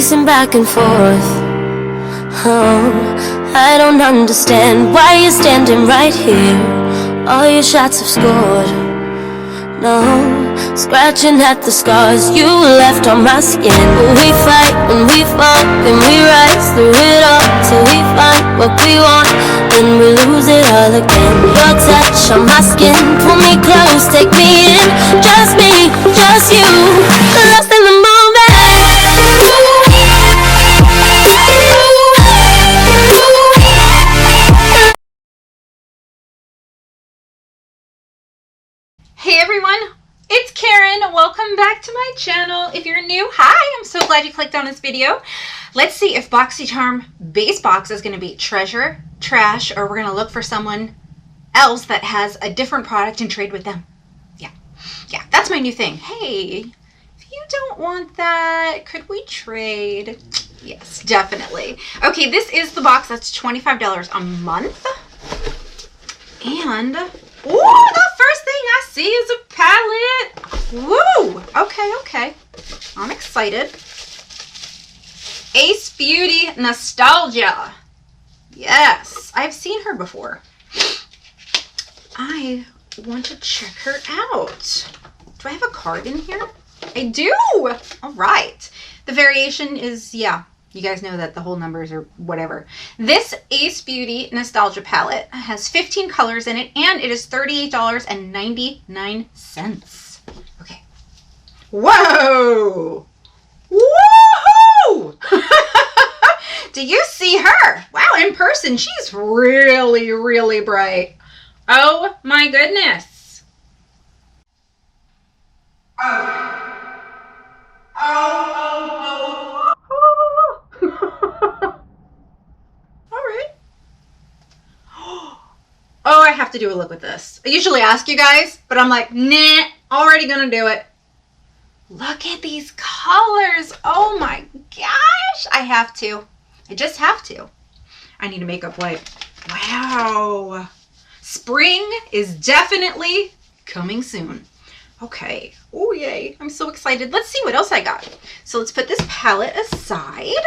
pacing back and forth. Oh, I don't understand why you're standing right here. All your shots have scored. No, scratching at the scars you left on my skin. We fight and we fall and we rise through it all till we find what we want, then we lose it all again. Your touch on my skin, pull me close, take me in. Just me, just you, lost in the moment. Hey everyone, it's Karen. Welcome back to my channel. If you're new, hi, I'm so glad you clicked on this video. Let's see if Boxycharm base box is going to be treasure, trash, or we're going to look for someone else that has a different product and trade with them. Yeah, that's my new thing. Hey, if you don't want that, could we trade? Yes, definitely. Okay, this is the box that's $25 a month. And ooh, the first thing I see is a palette. Woo! Okay. I'm excited. Ace Beauty Nostalgia. Yes, I've seen her before. I want to check her out. Do I have a card in here? I do! All right. The variation is, yeah, you guys know that the whole numbers are whatever. This Ace Beauty Nostalgia palette has 15 colors in it, and it is $38.99. Okay. Whoa! Woohoo! Do you see her? Wow, in person, she's really, really bright. Oh my goodness. Oh, I have to do a look with this. I usually ask you guys, but I'm like, nah, already gonna do it. Look at these colors. Oh my gosh. I have to. I just have to. I need a makeup wipe. Wow. Spring is definitely coming soon. Okay. Oh, yay. I'm so excited. Let's see what else I got. So let's put this palette aside.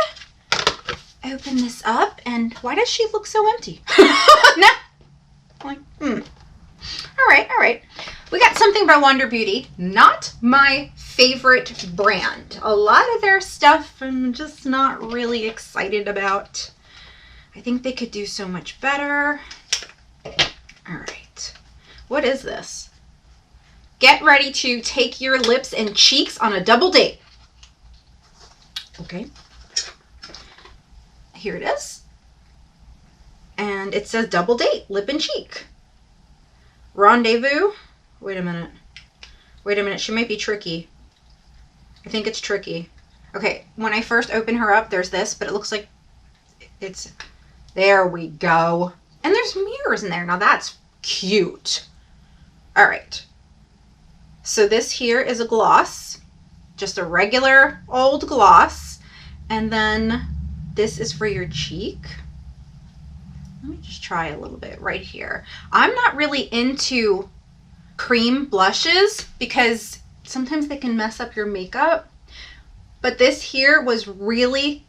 Open this up. And why does she look so empty? No. Like, All right. We got something by Wonder Beauty. Not my favorite brand. A lot of their stuff I'm just not really excited about. I think they could do so much better. All right. What is this? Get ready to take your lips and cheeks on a double date. Okay. Here it is. And it says double date, lip and cheek. Rendezvous. Wait a minute. She might be tricky. I think it's tricky. Okay, when I first open her up, there's this, but it looks like it's... There we go. And there's mirrors in there. Now that's cute. All right. So this here is a gloss. Just a regular old gloss. And then this is for your cheek. Let me just try a little bit right here. I'm not really into cream blushes because sometimes they can mess up your makeup. But this here was really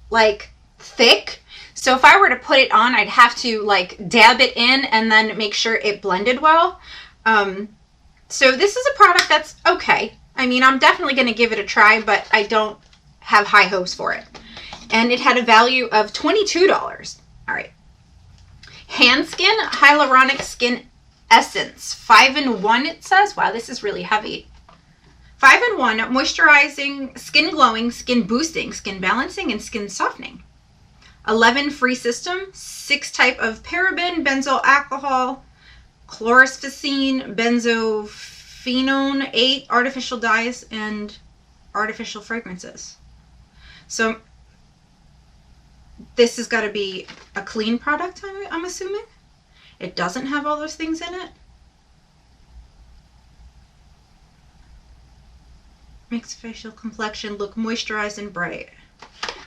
like thick. So if I were to put it on, I'd have to like dab it in and then make sure it blended well. So this is a product that's okay. I mean, I'm definitely going to give it a try, but I don't have high hopes for it. And it had a value of $22. All right. Handskin Hyaluronic Skin Essence. 5-in-1 it says. Wow, this is really heavy. 5-in-1 moisturizing, skin glowing, skin boosting, skin balancing, and skin softening. 11 free system, 6 type of paraben, benzoyl alcohol, chlorophycine, benzophenone, 8 artificial dyes, and artificial fragrances. So this has got to be a clean product, I'm assuming. It doesn't have all those things in it. Makes facial complexion look moisturized and bright.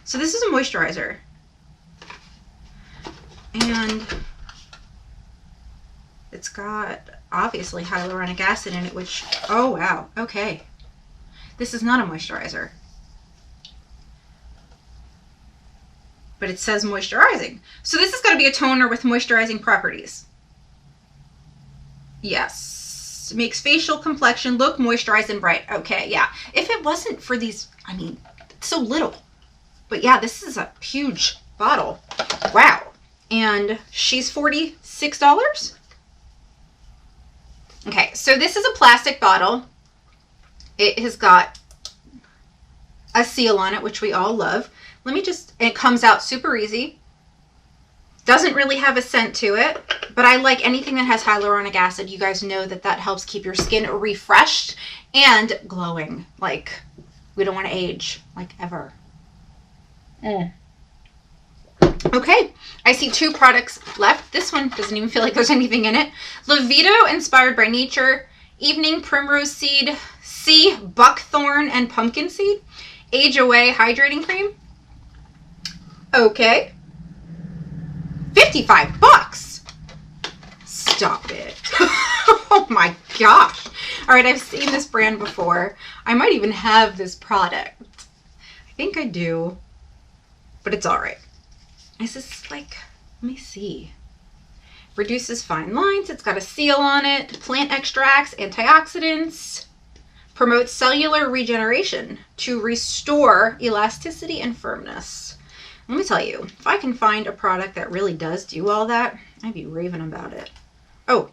So this is a moisturizer. And it's got obviously hyaluronic acid in it, which, oh wow, okay. This is not a moisturizer. but it says moisturizing. So this is going to be a toner with moisturizing properties. Yes. Makes facial complexion look moisturized and bright. Okay, yeah. If it wasn't for these, I mean, it's so little. But yeah, this is a huge bottle. Wow. And she's $46. Okay, so this is a plastic bottle. It has got a seal on it, which we all love. Let me just, it comes out super easy. Doesn't really have a scent to it, but I like anything that has hyaluronic acid. You guys know that that helps keep your skin refreshed and glowing. Like, we don't want to age, like, ever. Okay, I see 2 products left. This one doesn't even feel like there's anything in it. Levito Inspired by Nature Evening Primrose Seed, Sea Buckthorn and Pumpkin Seed Age Away Hydrating Cream. Okay. $55. Stop it. Oh my gosh. All right, I've seen this brand before. I might even have this product. I think I do, but it's all right. Is this like, let me see. Reduces fine lines. It's got a seal on it. Plant extracts, antioxidants. Promotes cellular regeneration to restore elasticity and firmness. Let me tell you, if I can find a product that really does do all that, I'd be raving about it. Oh,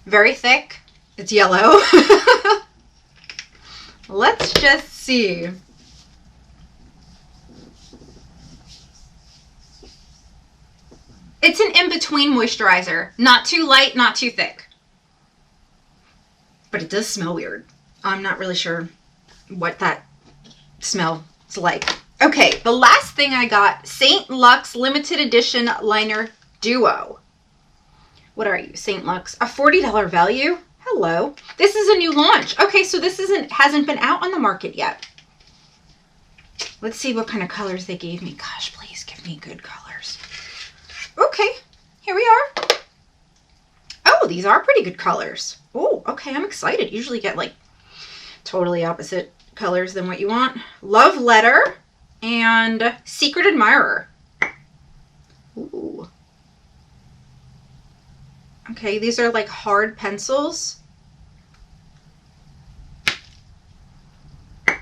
very thick. It's yellow. Let's just see. It's an in-between moisturizer. Not too light, not too thick. But it does smell weird. I'm not really sure what that smells like. Okay, the last thing I got, St. Lux Limited Edition Liner Duo. What are you, St. Lux? A $40 value? Hello. This is a new launch. Okay, so this hasn't been out on the market yet. Let's see what kind of colors they gave me. Gosh, please give me good colors. Okay, here we are. Oh, these are pretty good colors. Oh, okay, I'm excited. Usually get like totally opposite colors than what you want. Love Letter and Secret Admirer. Ooh. Okay, these are like hard pencils. But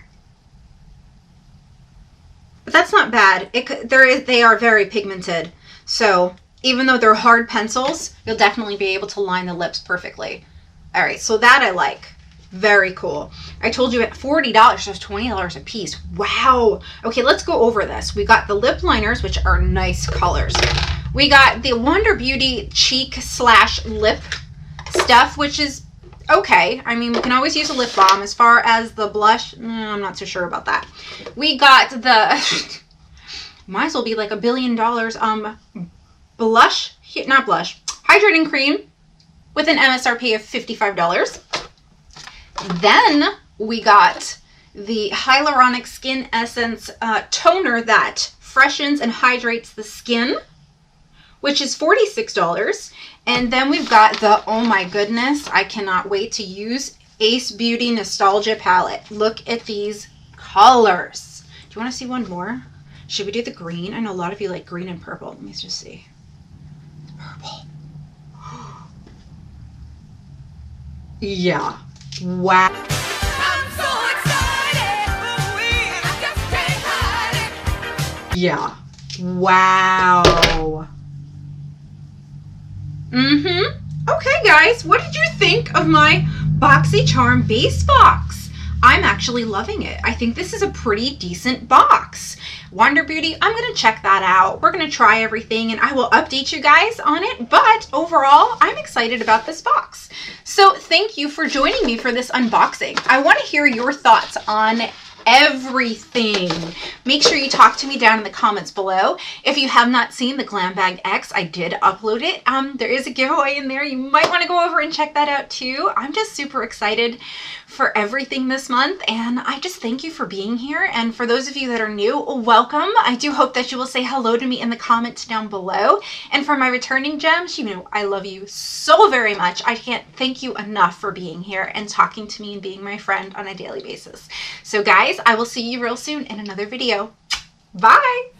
that's not bad. They are very pigmented. So even though they're hard pencils, you'll definitely be able to line the lips perfectly. All right, so that I like. Very cool. I told you at $40, so it's $20 a piece. Wow. Okay, let's go over this. We got the lip liners, which are nice colors. We got the Wonder Beauty cheek / lip stuff, which is okay. I mean, we can always use a lip balm. As far as the blush, I'm not so sure about that. We got the, might as well be like $1 billion, blush, not blush, hydrating cream with an MSRP of $55. Then we got the Hyaluronic Skin Essence toner that freshens and hydrates the skin, which is $46. And then we've got the, oh my goodness, I cannot wait to use, Ace Beauty Nostalgia Palette. Look at these colors. Do you want to see one more? Should we do the green? I know a lot of you like green and purple. Let me just see. Purple. Yeah. Wow. I'm so excited. I just can't hide it. Yeah. Wow. Okay, guys. What did you think of my Boxycharm base box? I'm actually loving it. I think this is a pretty decent box. Wonder Beauty, I'm going to check that out. We're going to try everything and I will update you guys on it. But overall, I'm excited about this box. So thank you for joining me for this unboxing. I want to hear your thoughts on everything. Make sure you talk to me down in the comments below. If you have not seen the Glam Bag X, I did upload it. There is a giveaway in there. You might want to go over and check that out too. I'm just super excited for everything this month, and I just thank you for being here. And for those of you that are new, welcome. I do hope that you will say hello to me in the comments down below. And for my returning gems, you know I love you so very much. I can't thank you enough for being here and talking to me and being my friend on a daily basis. So guys, I will see you real soon in another video. Bye.